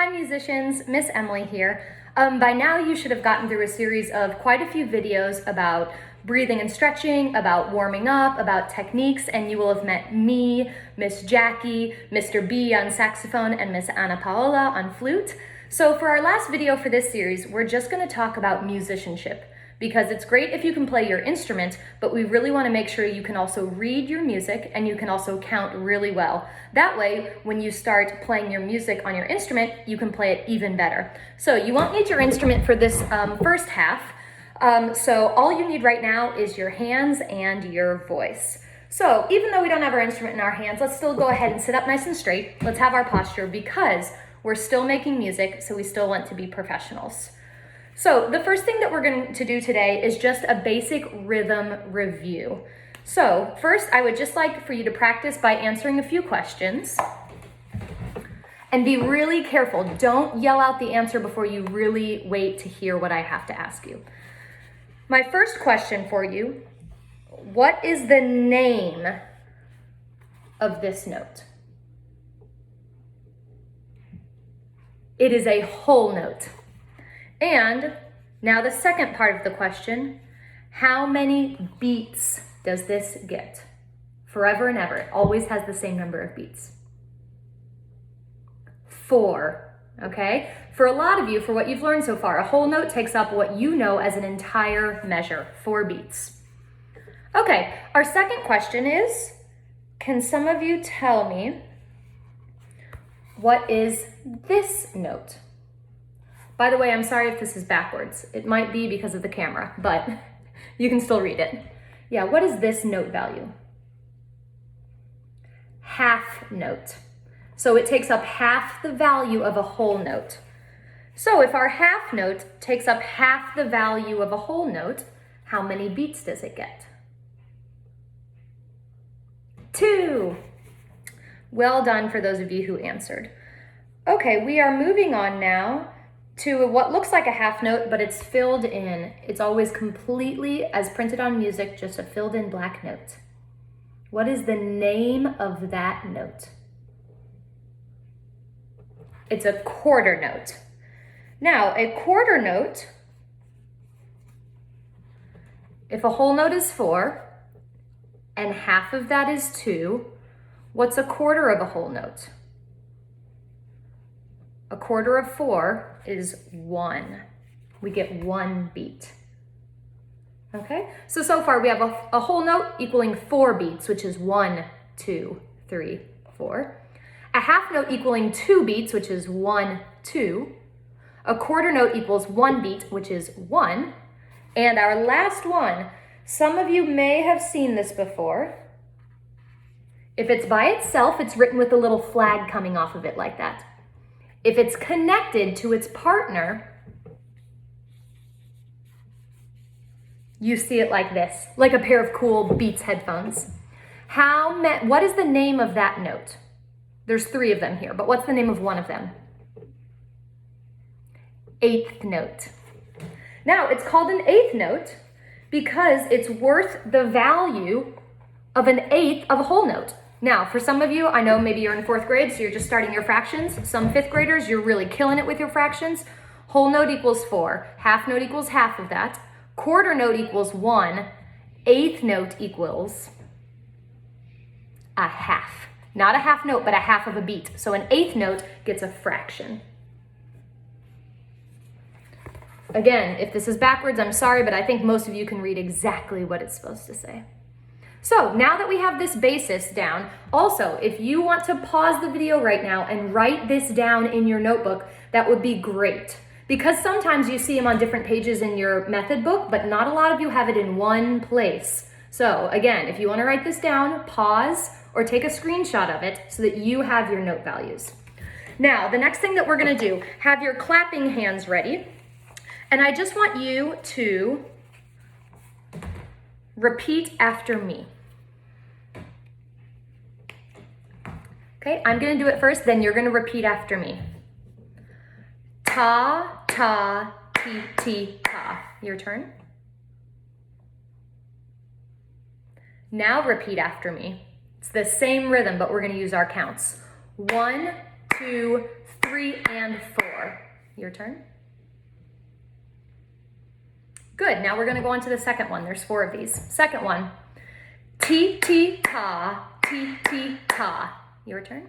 Hi musicians, Miss Emily here. By now you should have gotten through a series of quite a few videos about breathing and stretching, about warming up, about techniques, and you will have met me, Miss Jackie, Mr. B on saxophone, and Miss Anna Paola on flute. So for our last video for this series, we're just going to talk about musicianship, because it's great if you can play your instrument, but we really want to make sure you can also read your music and you can also count really well. That way, when you start playing your music on your instrument, you can play it even better. So you won't need your instrument for this first half. So all you need right now is your hands and your voice. So even though we don't have our instrument in our hands, let's still go ahead and sit up nice and straight. Let's have our posture because we're still making music, so we still want to be professionals. So the first thing that we're going to do today is just a basic rhythm review. So first, I would just like for you to practice by answering a few questions. And be really careful. Don't yell out the answer before you really wait to hear what I have to ask you. My first question for you, what is the name of this note? It is a whole note. And now the second part of the question, how many beats does this get? Forever and ever, it always has the same number of beats. 4, okay? For a lot of you, for what you've learned so far, a whole note takes up what you know as an entire measure, 4 beats. Okay, our second question is, can some of you tell me what is this note? By the way, I'm sorry if this is backwards. It might be because of the camera, but you can still read it. Yeah, what is this note value? Half note. So it takes up half the value of a whole note. So if our half note takes up half the value of a whole note, how many beats does it get? 2. Well done for those of you who answered. Okay, we are moving on now to what looks like a half note, but it's filled in. It's always completely, as printed on music, just a filled in black note. What is the name of that note? It's a quarter note. Now, a quarter note, if a whole note is 4 and half of that is 2, what's a quarter of a whole note? A quarter of 4 is 1. We get 1 beat. Okay, so far we have a whole note equaling 4 beats, which is 1, 2, 3, 4. A half note equaling 2 beats, which is 1, 2. A quarter note equals 1 beat, which is 1. And our last one, some of you may have seen this before. If it's by itself, it's written with a little flag coming off of it like that. If it's connected to its partner, you see it like this, like a pair of cool Beats headphones. What is the name of that note? There's 3 of them here, but what's the name of one of them? 8th note. Now, it's called an 8th note because it's worth the value of an 1/8 of a whole note. Now, for some of you, I know maybe you're in 4th grade, so you're just starting your fractions. Some 5th graders, you're really killing it with your fractions. Whole note equals 4. Half note equals half of that. Quarter note equals 1. 8th note equals a half. Not a half note, but a half of a beat. So an 8th note gets a fraction. Again, if this is backwards, I'm sorry, but I think most of you can read exactly what it's supposed to say. So now that we have this basis down, also, if you want to pause the video right now and write this down in your notebook, that would be great. Because sometimes you see them on different pages in your method book, but not a lot of you have it in one place. So again, if you want to write this down, pause or take a screenshot of it so that you have your note values. Now, the next thing that we're going to do, have your clapping hands ready. And I just want you to repeat after me. Okay, I'm gonna do it first, then you're gonna repeat after me. Ta, ta, ti, ti, ta. Your turn. Now repeat after me. It's the same rhythm, but we're gonna use our counts. 1, 2, 3. 3, and 4. Your turn. Good, now we're gonna go on to the second one. There's 4 of these. Second one, ti, ti, ta, ti, ti, ta. Your turn.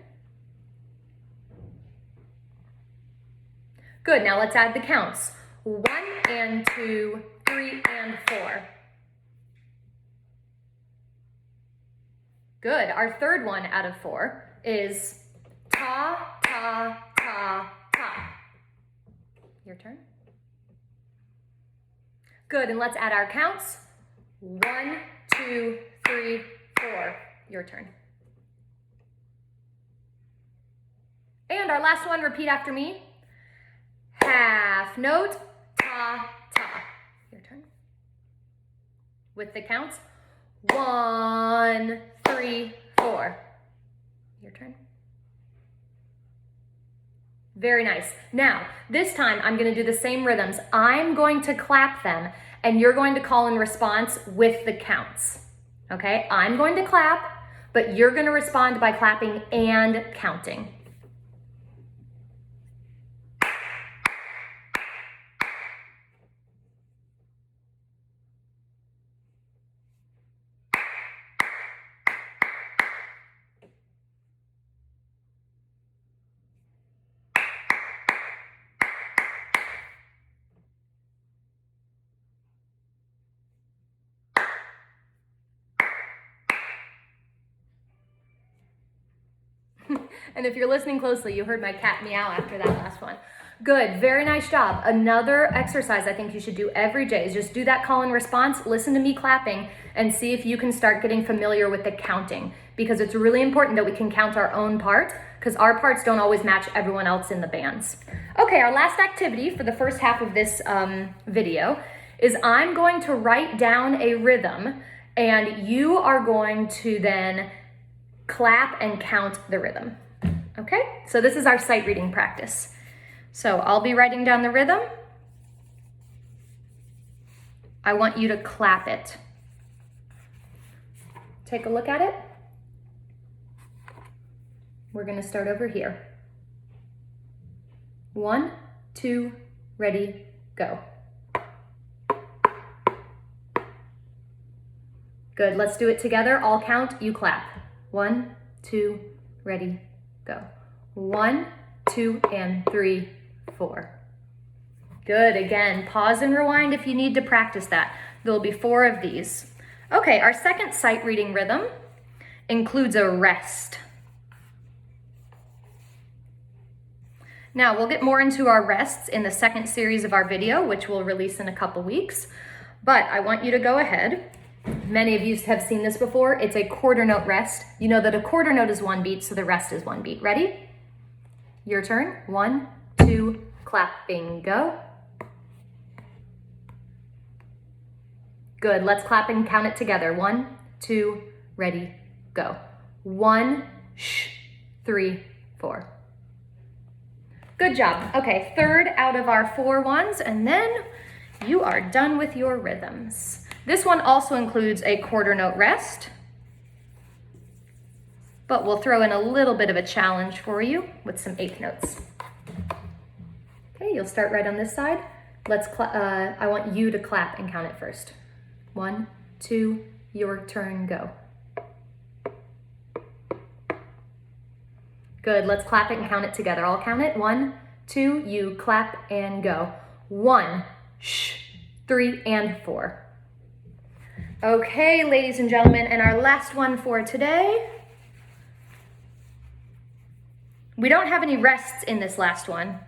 Good, now let's add the counts. 1 and 2, 3 and 4. Good, our third one out of 4 is ta, ta, ta, ta. Your turn. Good, and let's add our counts. 1, 2, 3, 4. Your turn. And our last one, repeat after me. Half note, ta, ta. Your turn. With the counts. 1, 3, 4. Your turn. Very nice. Now, this time I'm going to do the same rhythms. I'm going to clap them, and you're going to call in response with the counts. Okay? I'm going to clap, but you're going to respond by clapping and counting. And if you're listening closely, you heard my cat meow after that last one. Good, very nice job. Another exercise I think you should do every day is just do that call and response, listen to me clapping, and see if you can start getting familiar with the counting, because it's really important that we can count our own part, because our parts don't always match everyone else in the bands. Okay, our last activity for the first half of this video is I'm going to write down a rhythm, and you are going to then clap and count the rhythm. Okay, so this is our sight reading practice. So I'll be writing down the rhythm. I want you to clap it. Take a look at it. We're going to start over here. 1, 2, ready, go. Good, let's do it together. I'll count, you clap. 1, 2, ready, go. 1, 2, and 3, 4. Good, again, pause and rewind if you need to practice that. There'll be 4 of these. Okay, our second sight reading rhythm includes a rest. Now, we'll get more into our rests in the second series of our video, which we'll release in a couple weeks. But I want you to go ahead. Many of you have seen this before. It's a quarter note rest. You know that a quarter note is 1 beat, so the rest is 1 beat. Ready? Your turn. 1, 2, clapping, go. Good, let's clap and count it together. 1, 2, ready, go. 1, 3, 4. Good job. Okay, third out of our 4 ones, and then you are done with your rhythms. This one also includes a quarter note rest, but we'll throw in a little bit of a challenge for you with some 8th notes. Okay, you'll start right on this side. I want you to clap and count it first. 1, 2, your turn, go. Good, let's clap it and count it together. I'll count it. 1, 2, you clap and go. 1, 3, and 4. Okay, ladies and gentlemen, and our last one for today. We don't have any rests in this last one,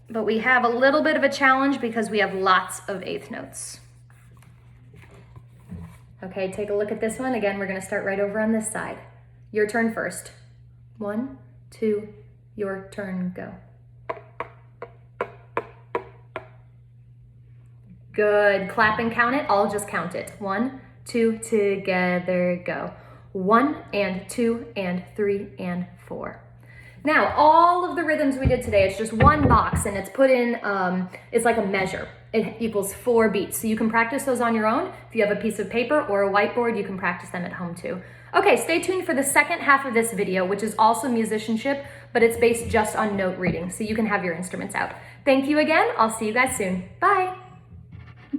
but we have a little bit of a challenge because we have lots of 8th notes. Okay, take a look at this one. Again, we're going to start right over on this side. Your turn first. 1, 2, your turn, go. Good. Clap and count it. I'll just count it. 1, 2, together, go. 1 and 2 and 3 and 4. Now, all of the rhythms we did today, it's just one box and it's put in, it's like a measure. It equals 4 beats. So you can practice those on your own. If you have a piece of paper or a whiteboard, you can practice them at home too. Okay, stay tuned for the second half of this video, which is also musicianship, but it's based just on note reading, so you can have your instruments out. Thank you again. I'll see you guys soon. Bye.